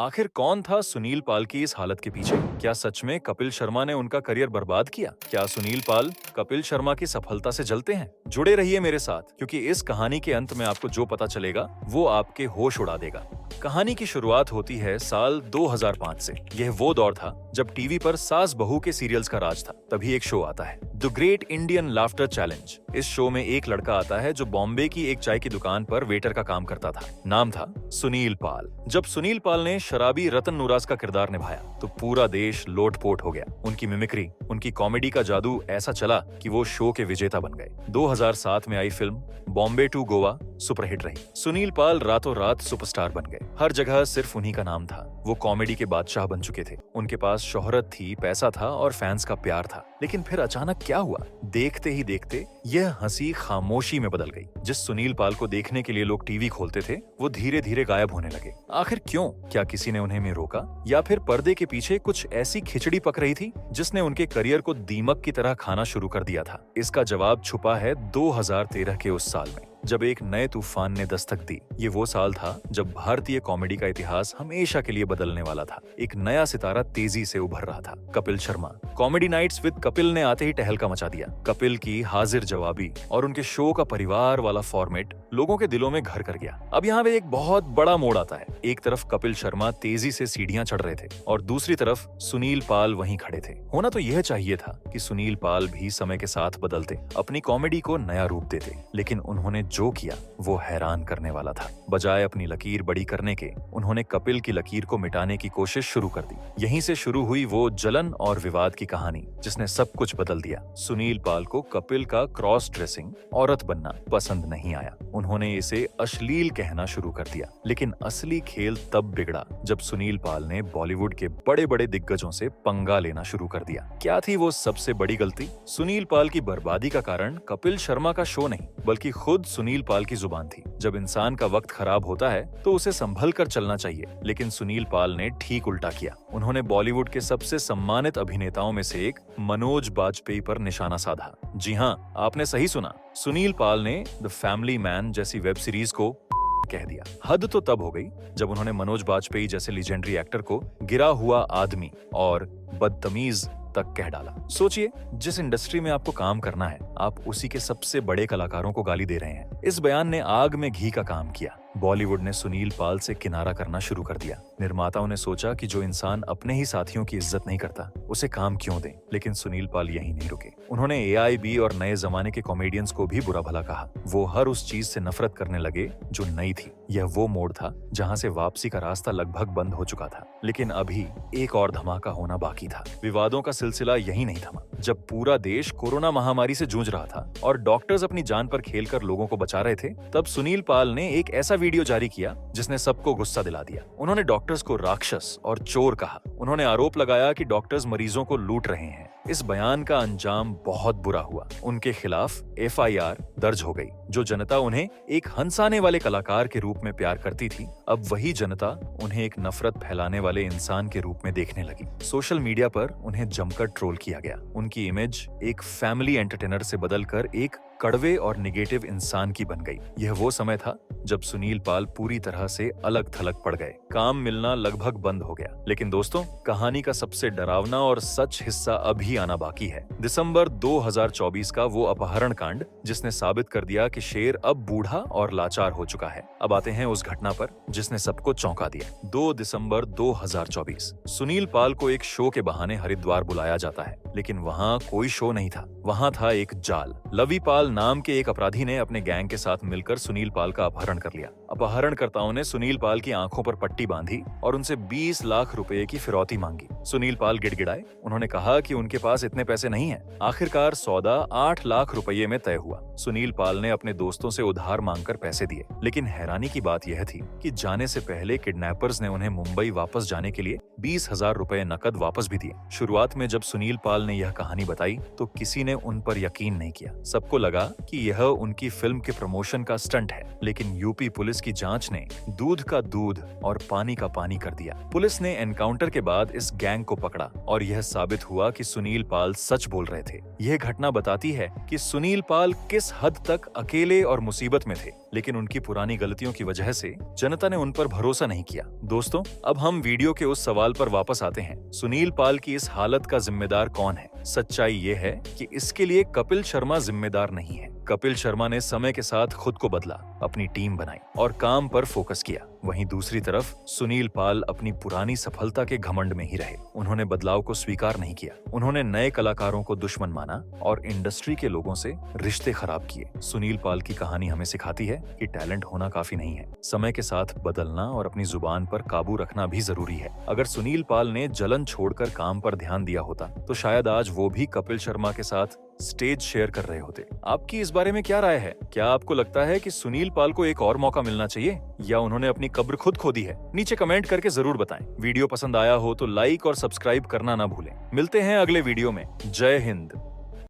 आखिर कौन था सुनील पाल की इस हालत के पीछे? क्या सच में कपिल शर्मा ने उनका करियर बर्बाद किया? क्या सुनील पाल कपिल शर्मा की सफलता से जलते हैं? जुड़े रहिए मेरे साथ, क्योंकि इस कहानी के अंत में आपको जो पता चलेगा वो आपके होश उड़ा देगा। कहानी की शुरुआत होती है साल 2005 से। यह वो दौर था जब टीवी पर सास बहू के सीरियल्स का राज था। तभी एक शो आता है, the great Indian laughter challenge. इस शो में एक लड़का आता है जो बॉम्बे की एक चाय की दुकान पर वेटर का काम करता था। नाम था सुनील पाल। जब सुनील पाल ने शराबी रतन नुराज का किरदार निभाया तो पूरा देश लोटपोट हो गया। उनकी मिमिक्री, उनकी कॉमेडी का जादू ऐसा चला कि वो शो के विजेता बन गए। 2007 में आई film Bombay to Goa superhit रही। सुनील पाल रातों रात सुपरस्टार बन गए। हर जगह सिर्फ उन्हीं का नाम था। वो कॉमेडी के बादशाह बन चुके थे। उनके पास शोहरत थी, पैसा था और फैंस का प्यार था। लेकिन फिर अचानक क्या हुआ? देखते ही देखते यह हंसी खामोशी में बदल गई। जिस सुनील पाल को देखने के लिए लोग टीवी खोलते थे वो धीरे धीरे गायब होने लगे। आखिर क्यों? क्या किसी ने उन्हें में रोका, या फिर पर्दे के पीछे कुछ ऐसी खिचड़ी पक रही थी जिसने उनके करियर को दीमक की तरह खाना शुरू कर दिया था? इसका जवाब छुपा है 2013 के उस साल में, जब एक नए तूफान ने दस्तक दी। ये वो साल था जब भारतीय कॉमेडी का इतिहास हमेशा के लिए बदलने वाला था। एक नया सितारा तेजी से उभर रहा था, Kapil Sharma. Comedy nights with Kapil ने आते ही तहलका मचा दिया। कपिल की हाजिर जवाबी और उनके शो का परिवार वाला फॉर्मेट लोगों के दिलों में घर कर गया। अब यहाँ पे एक बहुत बड़ा मोड़ आता है। एक तरफ कपिल शर्मा तेजी से सीढ़ियां चढ़ रहे थे और दूसरी तरफ सुनील पाल वहीं खड़े थे। होना तो यह चाहिए था कि सुनील पाल भी समय के साथ बदलते, अपनी कॉमेडी को नया रूप देते, लेकिन उन्होंने जो किया वो हैरान करने वाला था। बजाय अपनी लकीर बड़ी करने के, उन्होंने कपिल की लकीर को मिटाने की कोशिश शुरू कर दी। यहीं से शुरू हुई वो जलन और विवाद की कहानी जिसने सब कुछ बदल दिया। सुनील पाल को कपिल का क्रॉस ड्रेसिंग औरत बनना पसंद नहीं आया। उन्होंने इसे अश्लील कहना शुरू कर दिया। लेकिन असली खेल तब बिगड़ा जब सुनील पाल ने बॉलीवुड के बड़े बड़े दिग्गजों से पंगा लेना शुरू कर दिया। क्या थी वो सबसे बड़ी गलती? सुनील पाल की बर्बादी का कारण कपिल शर्मा का शो नहीं, बल्कि खुद सुनील पाल की जुबान थी। जब इंसान का वक्त खराब होता है तो उसे संभल कर चलना चाहिए, लेकिन सुनील पाल ने ठीक उल्टा किया। उन्होंने बॉलीवुड के सबसे सम्मानित अभिनेताओं में से एक मनोज बाजपेयी पर निशाना साधा। जी हाँ, आपने सही सुना। सुनील पाल ने द फैमिली मैन जैसी वेब सीरीज को कह दिया। हद तो तब हो गई जब उन्होंने मनोज बाजपेयी जैसे लीजेंडरी एक्टर को गिरा हुआ आदमी और बदतमीज तक कह डाला। सोचिए, जिस इंडस्ट्री में आपको काम करना है, आप उसी के सबसे बड़े कलाकारों को गाली दे रहे हैं। इस बयान ने आग में घी का काम किया। बॉलीवुड ने सुनील पाल से किनारा करना शुरू कर दिया। निर्माताओं ने सोचा कि जो इंसान अपने ही साथियों की इज्जत नहीं करता उसे काम क्यों दें। लेकिन सुनील पाल यहीं नहीं रुके। उन्होंने AIB और नए जमाने के कॉमेडियंस को भी बुरा भला कहा। वो हर उस चीज से नफरत करने लगे जो नई थी। यह वो मोड़ था जहां से वापसी का रास्ता लगभग बंद हो चुका था। लेकिन अभी एक और धमाका होना बाकी था। विवादों का सिलसिला यही नहीं थमा। जब पूरा देश कोरोना महामारी से जूझ रहा था और डॉक्टर्स अपनी जान पर खेलकर लोगों को बचा रहे थे, तब सुनील पाल ने एक ऐसा वीडियो जारी किया जिसने सबको गुस्सा दिला दिया। उन्होंने डॉक्टर्स को राक्षस और चोर कहा। उन्होंने आरोप लगाया कि डॉक्टर्स मरीजों को लूट रहे हैं। इस बयान का अंजाम बहुत बुरा हुआ। उनके खिलाफ FIR दर्ज हो गई। जो जनता उन्हें एक हंसाने वाले कलाकार के रूप में प्यार करती थी, अब वही जनता उन्हें एक नफरत फैलाने वाले इंसान के रूप में देखने लगी। सोशल मीडिया पर उन्हें जमकर ट्रोल किया गया। उनकी इमेज एक फैमिली एंटरटेनर से बदलकर एक कड़वे और निगेटिव इंसान की बन गई। यह वो समय था जब सुनील पाल पूरी तरह से अलग थलग पड़ गए। काम मिलना लगभग बंद हो गया। लेकिन दोस्तों, कहानी का सबसे डरावना और सच हिस्सा अभी आना बाकी है। दिसंबर 2024 का वो अपहरण कांड जिसने साबित कर दिया कि शेर अब बूढ़ा और लाचार हो चुका है। अब आते हैं उस घटना पर जिसने सबको चौंका दिया। 2 दिसंबर 2024 सुनील पाल को एक शो के बहाने हरिद्वार बुलाया जाता है, लेकिन वहाँ कोई शो नहीं था। वहाँ था एक जाल। लवी पाल नाम के एक अपराधी ने अपने गैंग के साथ मिलकर सुनील पाल का अपहरण कर लिया। अपहरणकर्ताओं ने सुनील पाल की आंखों पर पट्टी बांधी और उनसे 20 लाख रुपए की फिरौती मांगी। सुनील पाल गिड़गिड़ाए। उन्होंने कहा कि उनके पास इतने पैसे नहीं हैं। आखिरकार सौदा 8 लाख रुपए में तय हुआ। सुनील पाल ने अपने दोस्तों से उधार मांगकर पैसे दिए। लेकिन हैरानी की बात यह थी कि जाने से पहले किडनैपर्स ने उन्हें मुंबई वापस जाने के लिए 20,000 रुपए नकद वापस भी दिए। शुरुआत में जब सुनील पाल ने यह कहानी बताई तो किसी ने उन पर यकीन नहीं किया। सबको लगा कि यह उनकी फिल्म के प्रमोशन का स्टंट है। लेकिन यूपी पुलिस जिसकी जांच ने दूध का दूध और पानी का पानी कर दिया। पुलिस ने एनकाउंटर के बाद इस गैंग को पकड़ा और यह साबित हुआ कि सुनील पाल सच बोल रहे थे। यह घटना बताती है कि सुनील पाल किस हद तक अकेले और मुसीबत में थे, लेकिन उनकी पुरानी गलतियों की वजह से जनता ने उन पर भरोसा नहीं किया। दोस्तों, अब हम वीडियो के उस सवाल पर वापस आते हैं, सुनील पाल की इस हालत का जिम्मेदार कौन है? सच्चाई ये है कि इसके लिए कपिल शर्मा जिम्मेदार नहीं है। कपिल शर्मा ने समय के साथ खुद को बदला, अपनी टीम बनाई और काम पर फोकस किया। वहीं दूसरी तरफ सुनील पाल अपनी पुरानी सफलता के घमंड में ही रहे। उन्होंने बदलाव को स्वीकार नहीं किया। उन्होंने नए कलाकारों को दुश्मन माना और इंडस्ट्री के लोगों से रिश्ते खराब किए। सुनील पाल की कहानी हमें सिखाती है कि टैलेंट होना काफी नहीं है, समय के साथ बदलना और अपनी जुबान पर काबू रखना भी जरूरी है। अगर सुनील पाल ने जलन छोड़कर काम पर ध्यान दिया होता तो शायद आज वो भी कपिल शर्मा के साथ स्टेज शेयर कर रहे होते। आपकी इस बारे में क्या राय है? क्या आपको लगता है कि सुनील पाल को एक और मौका मिलना चाहिए या उन्होंने अपनी कब्र खुद खोदी है? नीचे कमेंट करके जरूर बताएं। वीडियो पसंद आया हो तो लाइक और सब्सक्राइब करना ना भूलें। मिलते हैं अगले वीडियो में। जय हिंद।